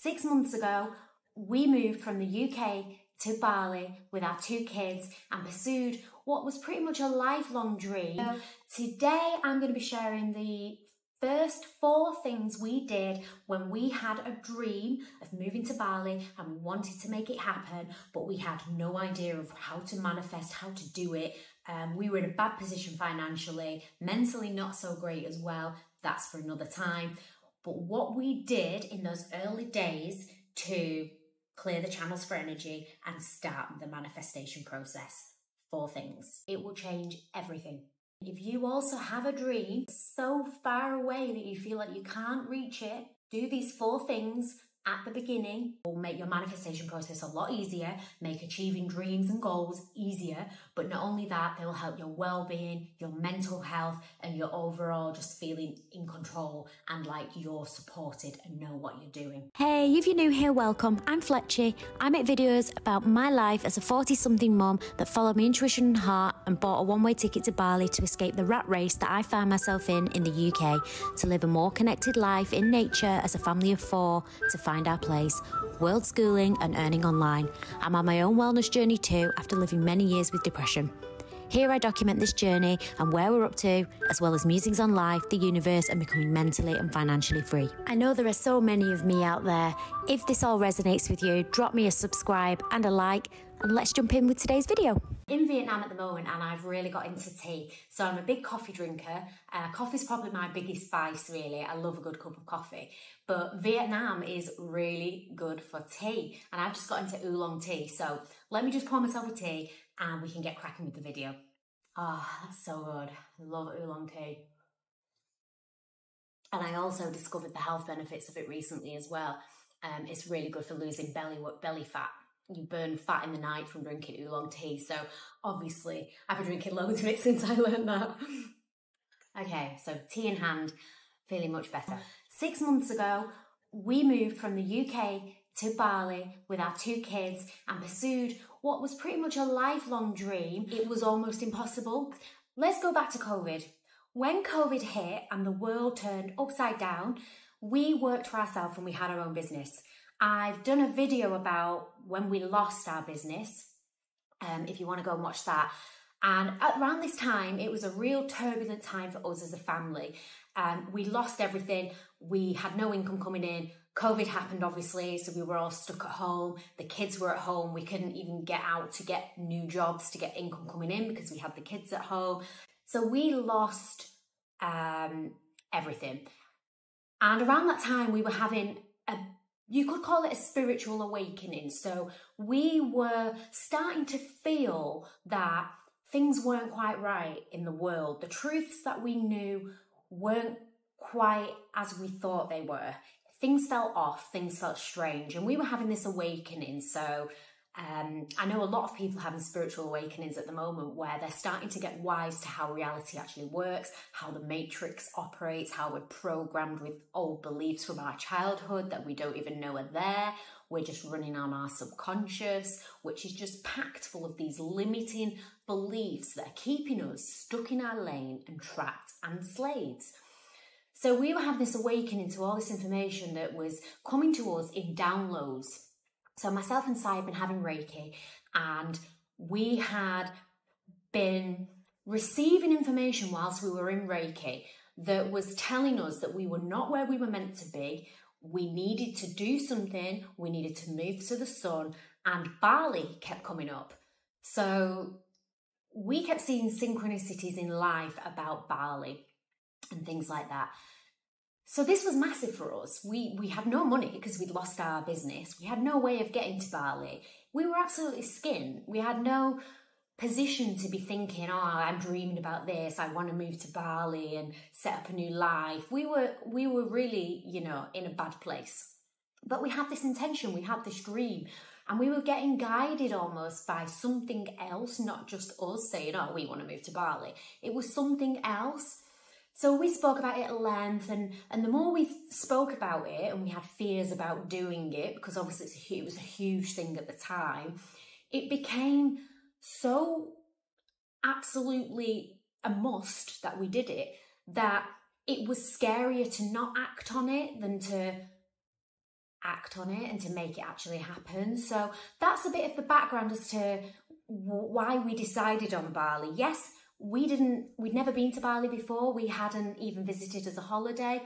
6 months ago, we moved from the UK to Bali with our 2 kids and pursued what was pretty much a lifelong dream. Today, I'm going to be sharing the first 4 things we did when we had a dream of moving to Bali and we wanted to make it happen, but we had no idea of how to manifest, how to do it. We were in a bad position financially, mentally not so great as well. That's for another time. But what we did in those early days to clear the channels for energy and start the manifestation process. 4 things. It will change everything. If you also have a dream so far away that you feel like you can't reach it, do these 4 things at the beginning. Will make your manifestation process a lot easier, make achieving dreams and goals easier, but not only that, they will help your well-being, your mental health, and your overall just feeling in control and like you're supported and know what you're doing. Hey, if you're new here, welcome. I'm Fletchy. I make videos about my life as a 40-something mum that followed my intuition and heart and bought a one-way ticket to Bali to escape the rat race that I found myself in the UK, to live a more connected life in nature as a family of 4, to find our place, world schooling and earning online. I'm on my own wellness journey too, after living many years with depression. Here I document this journey and where we're up to, as well as musings on life, the universe, and becoming mentally and financially free. I know there are so many of me out there. If this all resonates with you, drop me a subscribe and a like, and let's jump in with today's video. In Vietnam at the moment, and I've really got into tea. So I'm a big coffee drinker. Coffee's probably my biggest vice, really. I love a good cup of coffee. But Vietnam is really good for tea. And I've just got into oolong tea. So let me just pour myself a tea and we can get cracking with the video. Ah, oh, that's so good. I love oolong tea. And I also discovered the health benefits of it recently as well. It's really good for losing belly fat. You burn fat in the night from drinking oolong tea. So obviously I've been drinking loads of it since I learned that. Okay, so tea in hand, feeling much better. 6 months ago, we moved from the UK to Bali with our 2 kids and pursued what was pretty much a lifelong dream. It was almost impossible. Let's go back to COVID. When COVID hit and the world turned upside down, we worked for ourselves and we had our own business. I've done a video about when we lost our business, if you want to go and watch that. And around this time, it was a real turbulent time for us as a family. We lost everything. We had no income coming in. COVID happened, obviously, so we were all stuck at home. The kids were at home. We couldn't even get out to get new jobs to get income coming in because we had the kids at home. So we lost everything. And around that time, we were having you could call it a spiritual awakening. So we were starting to feel that things weren't quite right in the world. The truths that we knew weren't quite as we thought they were. Things felt off, things felt strange, and we were having this awakening. So I know a lot of people having spiritual awakenings at the moment where they're starting to get wise to how reality actually works, how the matrix operates, how we're programmed with old beliefs from our childhood that we don't even know are there. We're just running on our subconscious, which is just packed full of these limiting beliefs that are keeping us stuck in our lane and trapped and slaves. So we were having this awakening to all this information that was coming to us in downloads. So myself and Sai had been having Reiki, and we had been receiving information whilst we were in Reiki that was telling us that we were not where we were meant to be. We needed to do something. We needed to move to the sun, and Bali kept coming up. So we kept seeing synchronicities in life about Bali and things like that. So this was massive for us. We had no money because we'd lost our business. We had no way of getting to Bali. We were absolutely skint. We had no position to be thinking, oh, I'm dreaming about this. I want to move to Bali and set up a new life. We were really, you know, in a bad place. But we had this intention, we had this dream, and we were getting guided almost by something else, not just us saying, oh, we want to move to Bali. It was something else. So we spoke about it at length, and the more we spoke about it, and we had fears about doing it, because obviously it was a huge thing at the time, it became so absolutely a must that we did it, that it was scarier to not act on it than to act on it and to make it actually happen. So that's a bit of the background as to why we decided on Bali. Yes, we'd never been to Bali before. We hadn't even visited as a holiday.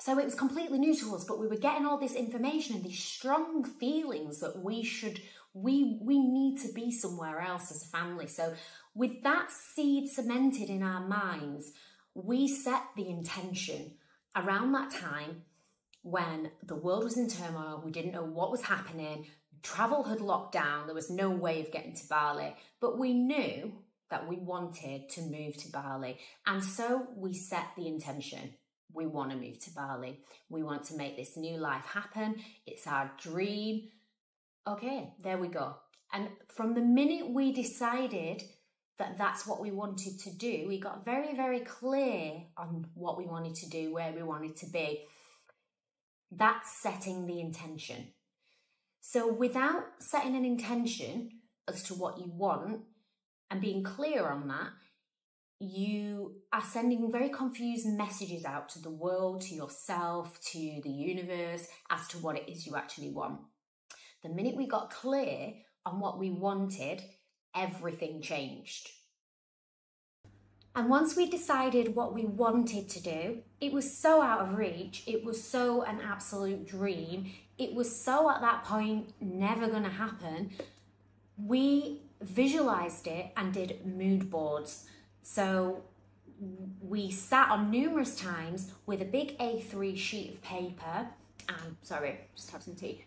So it was completely new to us, but we were getting all this information and these strong feelings that we need to be somewhere else as a family. So with that seed cemented in our minds, we set the intention around that time when the world was in turmoil. We didn't know what was happening. Travel had locked down. There was no way of getting to Bali, but we knew that we wanted to move to Bali. And so we set the intention. We want to move to Bali. We want to make this new life happen. It's our dream. Okay, there we go. And from the minute we decided that that's what we wanted to do, we got very, very clear on what we wanted to do, where we wanted to be. That's setting the intention. So without setting an intention as to what you want and being clear on that, you are sending very confused messages out to the world, to yourself, to the universe, as to what it is you actually want. The minute we got clear on what we wanted, everything changed. And once we decided what we wanted to do, it was so out of reach, it was so an absolute dream, it was so at that point never going to happen, we visualized it and did mood boards. So we sat on numerous times with a big A3 sheet of paper and, sorry, just have some tea.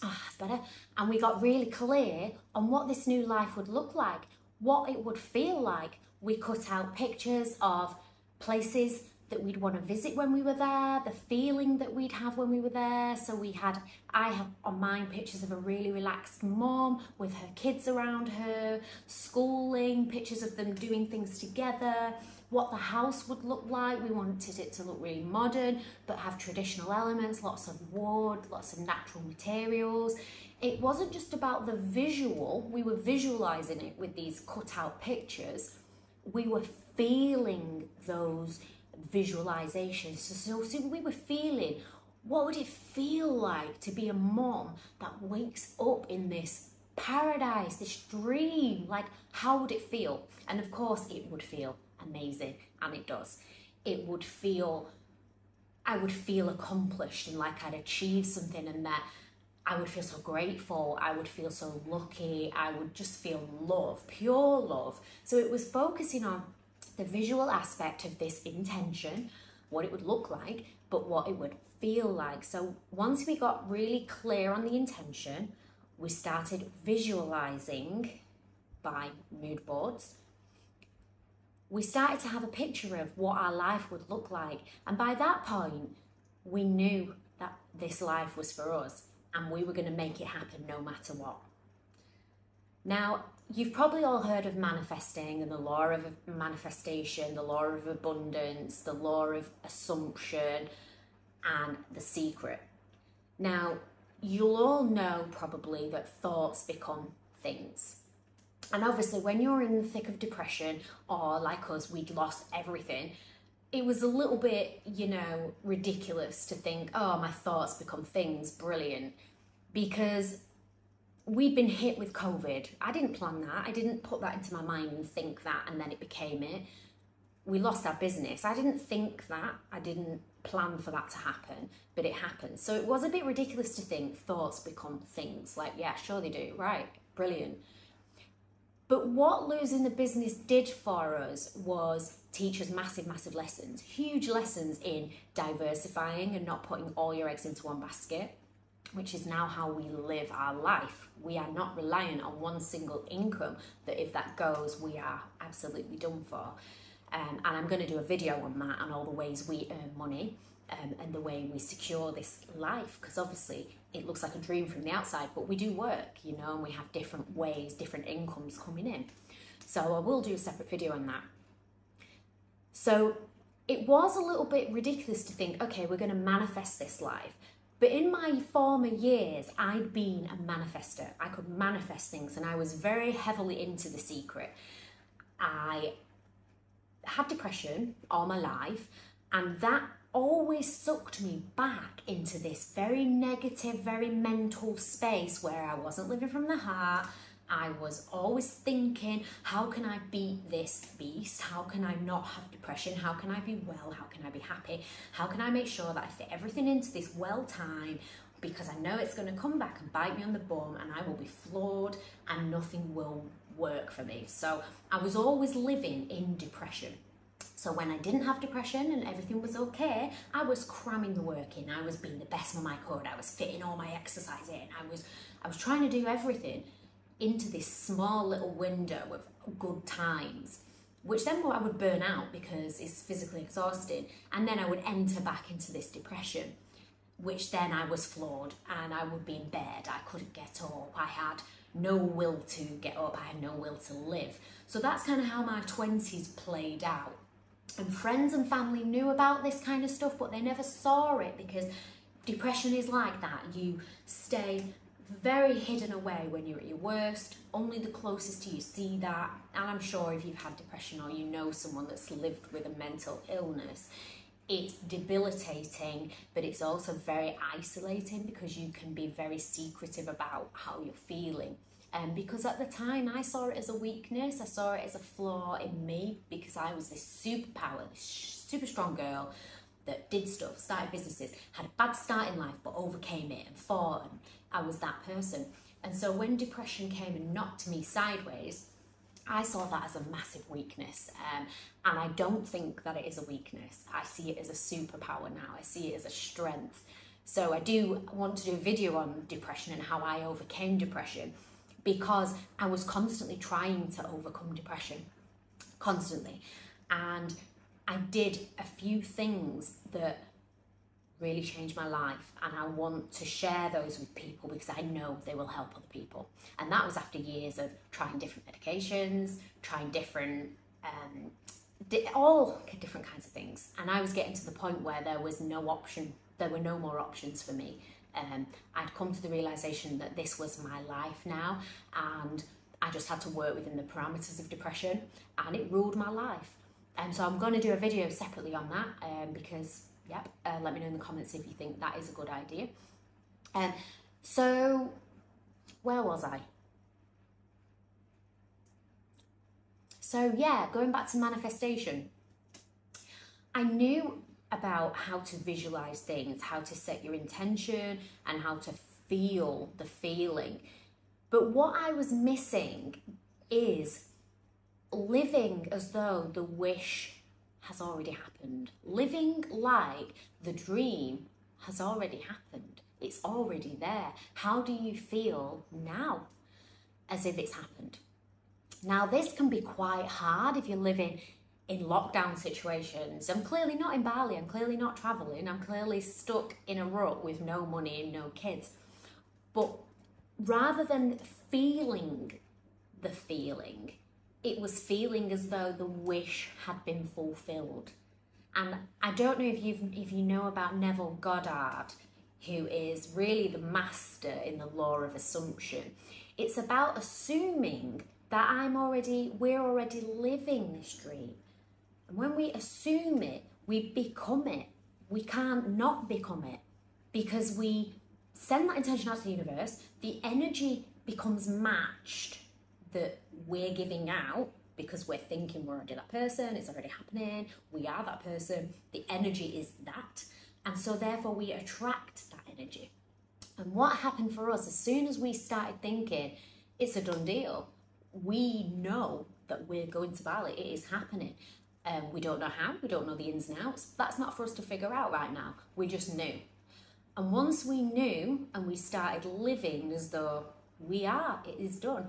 That's better. And we got really clear on what this new life would look like, what it would feel like. We cut out pictures of places that we'd want to visit when we were there, the feeling that we'd have when we were there. So I have on mine pictures of a really relaxed mom with her kids around her, schooling, pictures of them doing things together, what the house would look like. We wanted it to look really modern, but have traditional elements, lots of wood, lots of natural materials. It wasn't just about the visual. We were visualizing it with these cut out pictures. We were feeling those visualizations. So we were feeling, what would it feel like to be a mom that wakes up in this paradise, this dream? Like, how would it feel? And of course it would feel amazing, and it does. I would feel accomplished and like I'd achieved something, and that I would feel so grateful, I would feel so lucky, I would just feel love, pure love. So it was focusing on the visual aspect of this intention, what it would look like, but what it would feel like. So once we got really clear on the intention, we started visualizing by mood boards. We started to have a picture of what our life would look like. And by that point, we knew that this life was for us and we were going to make it happen no matter what. Now, you've probably all heard of manifesting and the law of manifestation, the law of abundance, the law of assumption, and the secret. Now, you'll all know probably that thoughts become things. And obviously when you're in the thick of depression, or like us, we'd lost everything, it was a little bit, ridiculous to think, oh, my thoughts become things, brilliant. Because we'd been hit with COVID. I didn't plan that. I didn't put that into my mind and think that, and then it became it. We lost our business. I didn't think that. I didn't plan for that to happen, but it happened. So it was a bit ridiculous to think thoughts become things. Like, yeah, sure they do. Right, brilliant. But what losing the business did for us was teach us massive, massive lessons. Huge lessons in diversifying and not putting all your eggs into one basket, which is now how we live our life. We are not reliant on one single income that if that goes, we are absolutely done for. And I'm going to do a video on that and all the ways we earn money and the way we secure this life, because obviously it looks like a dream from the outside, but we do work, and we have different ways, different incomes coming in. So I will do a separate video on that. So it was a little bit ridiculous to think, okay, we're going to manifest this life. But in my former years, I'd been a manifester. I could manifest things, and I was very heavily into the secret. I had depression all my life. And that always sucked me back into this very negative, very mental space where I wasn't living from the heart. I was always thinking, how can I beat this beast? How can I not have depression? How can I be well? How can I be happy? How can I make sure that I fit everything into this well time? Because I know it's going to come back and bite me on the bum and I will be flawed and nothing will work for me. So I was always living in depression. So when I didn't have depression and everything was okay, I was cramming the work in. I was being the best mum I could. I was fitting all my exercise in. I was trying to do everything into this small little window of good times, which then I would burn out because it's physically exhausting. And then I would enter back into this depression, which then I was flawed and I would be in bed. I couldn't get up. I had no will to get up. I had no will to live. So that's kind of how my 20s played out. And friends and family knew about this kind of stuff, but they never saw it because depression is like that. You stay very hidden away when you're at your worst. Only the closest to you see that. And I'm sure if you've had depression or you know someone that's lived with a mental illness, it's debilitating, but it's also very isolating because you can be very secretive about how you're feeling. Because at the time I saw it as a weakness, I saw it as a flaw in me because I was this superpower, this super strong girl that did stuff, started businesses, had a bad start in life but overcame it and fought, and I was that person. And so when depression came and knocked me sideways, I saw that as a massive weakness, and I don't think that it is a weakness. I see it as a superpower now. I see it as a strength. So I do want to do a video on depression and how I overcame depression, because I was constantly trying to overcome depression, constantly. And I did a few things that really changed my life, and I want to share those with people because I know they will help other people. And that was after years of trying different medications, trying different, all different kinds of things. And I was getting to the point where there was no option, there were no more options for me. I'd come to the realization that this was my life now, and I just had to work within the parameters of depression, and it ruled my life. And so I'm going to do a video separately on that, because, yep, let me know in the comments if you think that is a good idea. So, where was I? So yeah, going back to manifestation. I knew about how to visualize things, how to set your intention, and how to feel the feeling. But what I was missing is living as though the wish has already happened. Living like the dream has already happened. It's already there. How do you feel now? As if it's happened. Now, this can be quite hard if you're living in lockdown situations. I'm clearly not in Bali, I'm clearly not traveling, I'm clearly stuck in a rut with no money and no kids. But rather than feeling the feeling, it was feeling as though the wish had been fulfilled. And I don't know if you know about Neville Goddard, who is really the master in the law of assumption. It's about assuming that we're already living this dream. And when we assume it, we become it. We can't not become it, because we send that intention out to the universe. The energy becomes matched that we're giving out, because we're thinking we're already that person, it's already happening, we are that person, the energy is that. And so therefore we attract that energy. And what happened for us, as soon as we started thinking, it's a done deal, we know that we're going to Bali, it is happening. We don't know how, we don't know the ins and outs. That's not for us to figure out right now. We just knew. And once we knew and we started living as though it is done,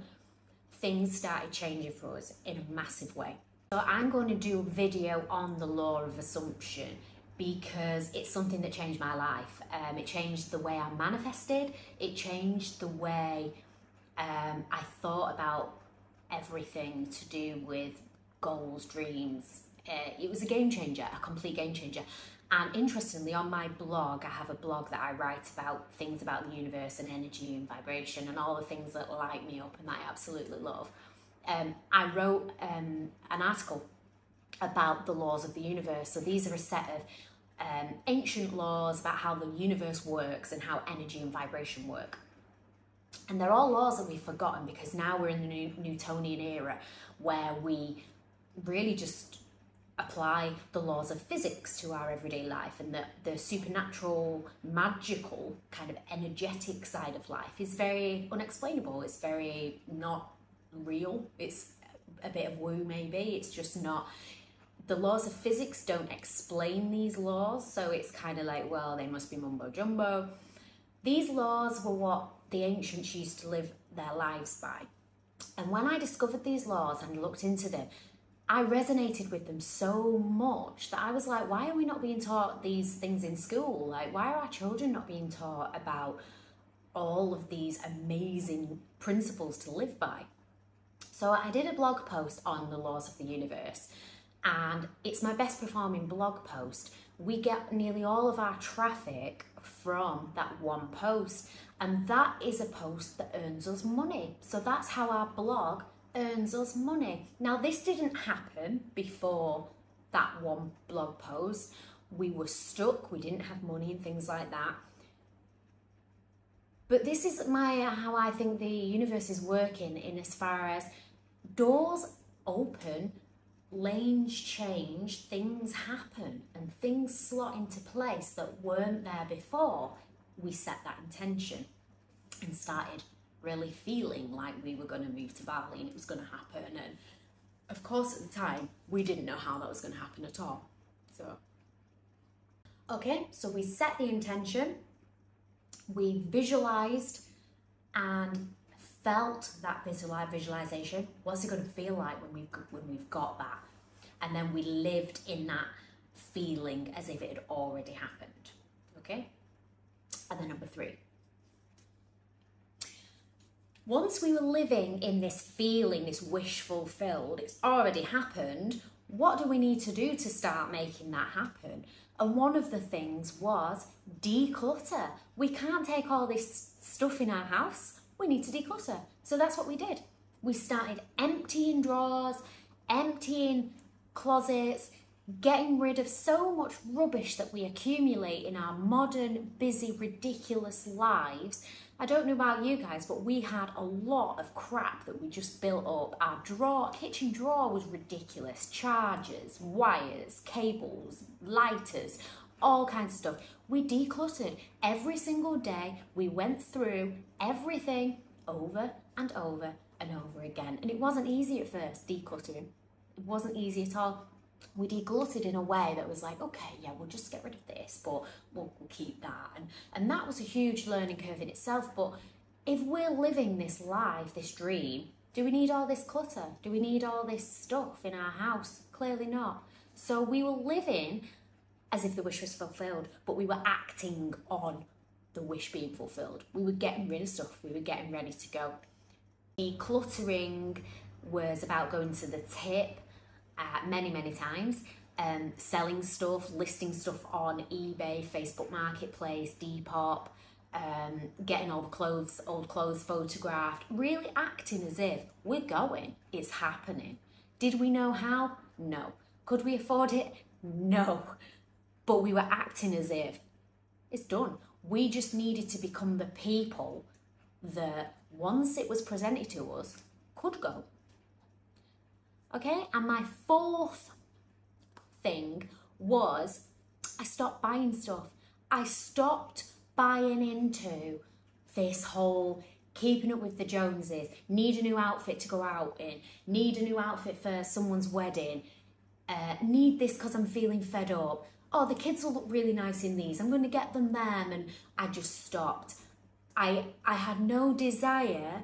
things started changing for us in a massive way. So I'm going to do a video on the law of assumption because it's something that changed my life. It changed the way I manifested. It changed the way I thought about everything to do with goals, dreams. It was a game changer, a complete game changer. And interestingly, on my blog, I have a blog that I write about things about the universe and energy and vibration and all the things that light me up and that I absolutely love. I wrote an article about the laws of the universe. So these are a set of ancient laws about how the universe works and how energy and vibration work. And they're all laws that we've forgotten because now we're in the Newtonian era where we really just apply the laws of physics to our everyday life, and the supernatural, magical, kind of energetic side of life is very unexplainable. It's very not real. It's a bit of woo maybe. It's just not. The laws of physics don't explain these laws, so it's kind of like, well, they must be mumbo jumbo. These laws were what the ancients used to live their lives by. And when I discovered these laws and looked into them, I resonated with them so much that I was like, why are we not being taught these things in school? Like, why are our children not being taught about all of these amazing principles to live by? So I did a blog post on the laws of the universe, and it's my best performing blog post. We get nearly all of our traffic from that one post, and that is a post that earns us money. So that's how our blog earns us money. Now, this didn't happen before that one blog post. We were stuck, we didn't have money and things like that. But this is how I think the universe is working, in as far as doors open, lanes change, things happen, and things slot into place that weren't there before we set that intention and started really feeling like we were going to move to Bali and it was going to happen. And of course, at the time, we didn't know how that was going to happen at all. So we set the intention, we visualized and felt that visualization. What's it going to feel like when we've got that? And then we lived in that feeling as if it had already happened. Okay? And then number 3. Once we were living in this feeling, this wish fulfilled, it's already happened, what do we need to do to start making that happen? And one of the things was declutter. We can't take all this stuff in our house. We need to declutter. So that's what we did. We started emptying drawers, emptying closets, getting rid of so much rubbish that we accumulate in our modern, busy, ridiculous lives. I don't know about you guys, but we had a lot of crap that we just built up. Our kitchen drawer was ridiculous. Chargers, wires, cables, lighters, all kinds of stuff. We decluttered every single day. We went through everything over and over and over again. And it wasn't easy at first, decluttering. It wasn't easy at all. We decluttered in a way that was like, okay, yeah, we'll just get rid of this, but we'll keep that. And that was a huge learning curve in itself. But if we're living this life, this dream, do we need all this clutter? Do we need all this stuff in our house? Clearly not. So we were living as if the wish was fulfilled, but we were acting on the wish being fulfilled. We were getting rid of stuff. We were getting ready to go. Decluttering was about going to the tip many times, selling stuff, listing stuff on eBay, Facebook Marketplace, Depop, getting all the old clothes photographed, really acting as if we're going, it's happening. Did we know how? No. Could we afford it? No. But we were acting as if it's done. We just needed to become the people that, once it was presented to us, could go. Okay, and my 4th thing was I stopped buying stuff. I stopped buying into this whole keeping up with the Joneses, need a new outfit to go out in, need a new outfit for someone's wedding, need this because I'm feeling fed up. Oh, the kids will look really nice in these. I'm going to get them. And I just stopped. I had no desire.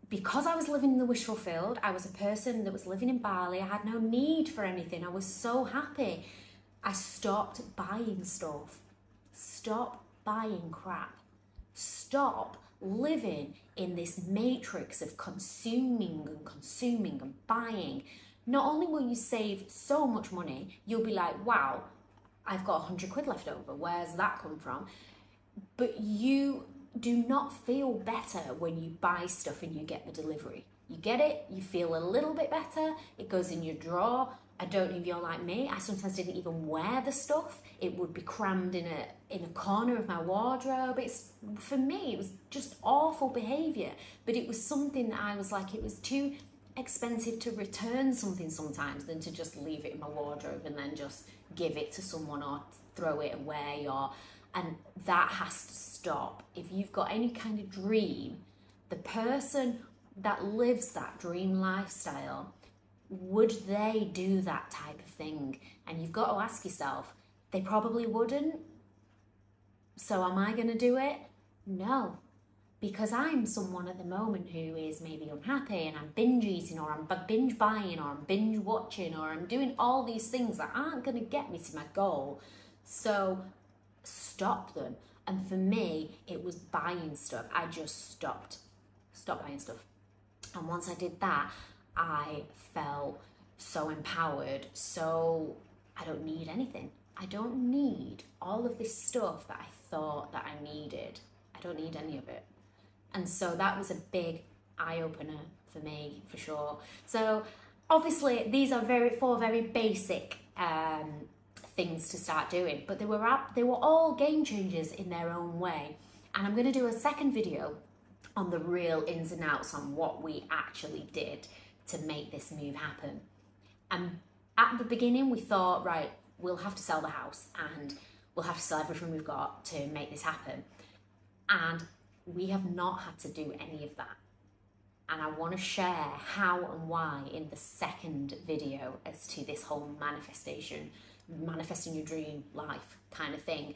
Because I was living in the wish fulfilled, I was a person that was living in Bali, I had no need for anything. I was so happy. I stopped buying stuff. Stop buying crap. Stop living in this matrix of consuming and buying. Not only will you save so much money, you'll be like, wow, I've got 100 quid left over. Where's that come from? But you do not feel better when you buy stuff and you get the delivery. You get it, you feel a little bit better, it goes in your drawer, I don't know if you're like me. I sometimes didn't even wear the stuff. It would be crammed in a corner of my wardrobe. For me, it was just awful behaviour. But it was something that I was like, it was too expensive to return something sometimes than to just leave it in my wardrobe and then just give it to someone or throw it away. And that has to stop. If you've got any kind of dream, the person that lives that dream lifestyle, would they do that type of thing? And you've got to ask yourself, they probably wouldn't. So am I going to do it? No. Because I'm someone at the moment who is maybe unhappy and I'm binge eating or I'm binge buying or I'm binge watching or I'm doing all these things that aren't going to get me to my goal. So stop them. And for me, it was buying stuff. I just stopped buying stuff. And once I did that, I felt so empowered. So I don't need anything. I don't need all of this stuff that I thought that I needed. I don't need any of it. And so that was a big eye-opener for me, for sure. So obviously these are four very basic things to start doing, but they were all game changers in their own way. And I'm going to do a second video on the real ins and outs on what we actually did to make this move happen. And at the beginning we thought, right, we'll have to sell the house and we'll have to sell everything we've got to make this happen. And we have not had to do any of that. And I want to share how and why in the second video as to this whole manifesting your dream life kind of thing.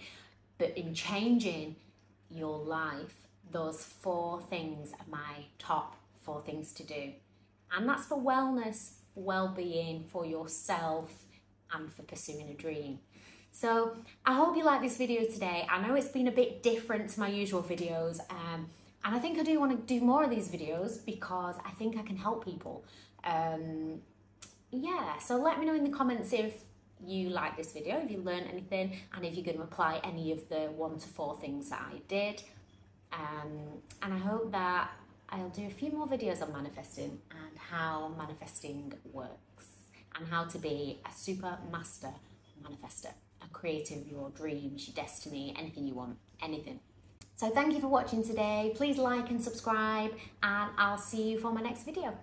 But in changing your life, those 4 things are my top 4 things to do. And that's for wellness, well-being, for yourself, and for pursuing a dream. So I hope you like this video today. I know it's been a bit different to my usual videos, and I think I do want to do more of these videos because I think I can help people. Yeah, so let me know in the comments if you like this video, if you learned anything, and if you're going to apply any of the 1 to 4 things that I did. And I hope that I'll do a few more videos on manifesting and how manifesting works and how to be a super master manifester, a creator of your dreams, your destiny, anything you want, anything. So thank you for watching today. Please like and subscribe, and I'll see you for my next video.